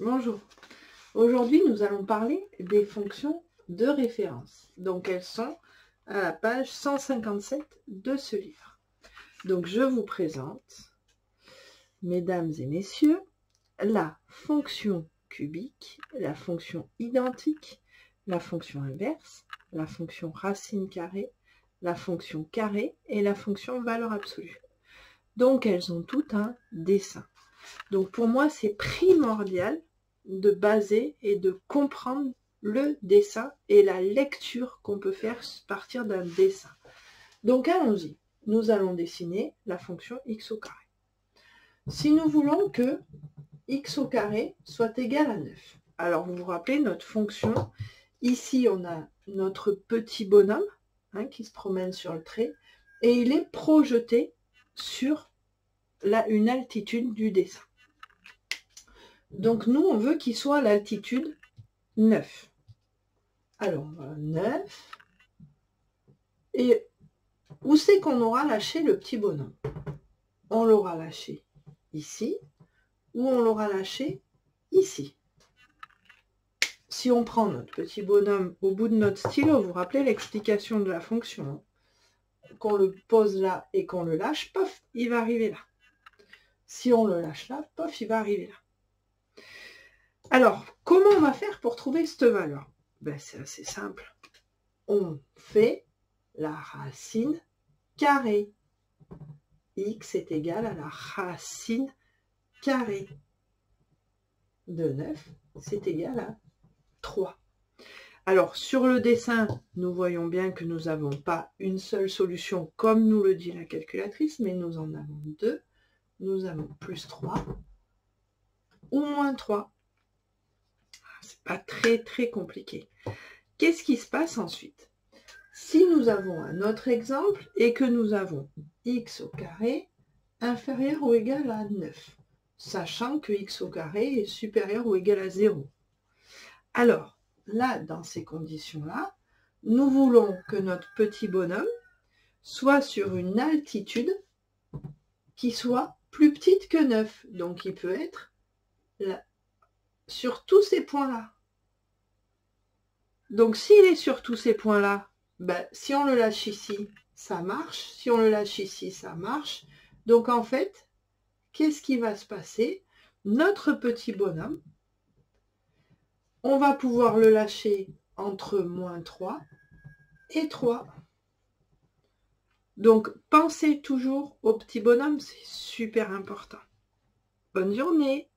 Bonjour. Aujourd'hui, nous allons parler des fonctions de référence. Donc, elles sont à la page 157 de ce livre. Donc, je vous présente, mesdames et messieurs, la fonction cubique, la fonction identique, la fonction inverse, la fonction racine carrée, la fonction carré et la fonction valeur absolue. Donc, elles ont tout un dessin. Donc, pour moi, c'est primordial de baser et de comprendre le dessin et la lecture qu'on peut faire à partir d'un dessin. Donc, allons-y. Nous allons dessiner la fonction x au carré. Si nous voulons que x au carré soit égal à 9, alors vous vous rappelez notre fonction, ici on a notre petit bonhomme qui se promène sur le trait et il est projeté sur une altitude du dessin. Donc nous on veut qu'il soit à l'altitude 9. Alors 9. Et où c'est qu'on aura lâché le petit bonhomme? On l'aura lâché ici ou on l'aura lâché ici. Si on prend notre petit bonhomme au bout de notre stylo, vous vous rappelez l'explication de la fonction, qu'on le pose là et qu'on le lâche, pof, il va arriver là. Si on le lâche là, pof, il va arriver là. Alors, comment on va faire pour trouver cette valeur? Ben, c'est assez simple. On fait la racine carrée. X est égal à la racine carrée de 9, c'est égal à 3. Alors, sur le dessin, nous voyons bien que nous n'avons pas une seule solution, comme nous le dit la calculatrice, mais nous en avons deux. Nous avons plus 3 ou moins 3. C'est pas très compliqué. Qu'est-ce qui se passe ensuite? Si nous avons un autre exemple et que nous avons x au carré inférieur ou égal à 9, sachant que x au carré est supérieur ou égal à 0. Alors, là, dans ces conditions-là, nous voulons que notre petit bonhomme soit sur une altitude qui soit plus petite que 9. Donc, il peut être là, sur tous ces points-là. Donc, s'il est sur tous ces points-là, ben, si on le lâche ici, ça marche. Si on le lâche ici, ça marche. Donc, en fait, qu'est-ce qui va se passer? Notre petit bonhomme, on va pouvoir le lâcher entre moins 3 et 3. Donc, pensez toujours au petit bonhomme, c'est super important. Bonne journée!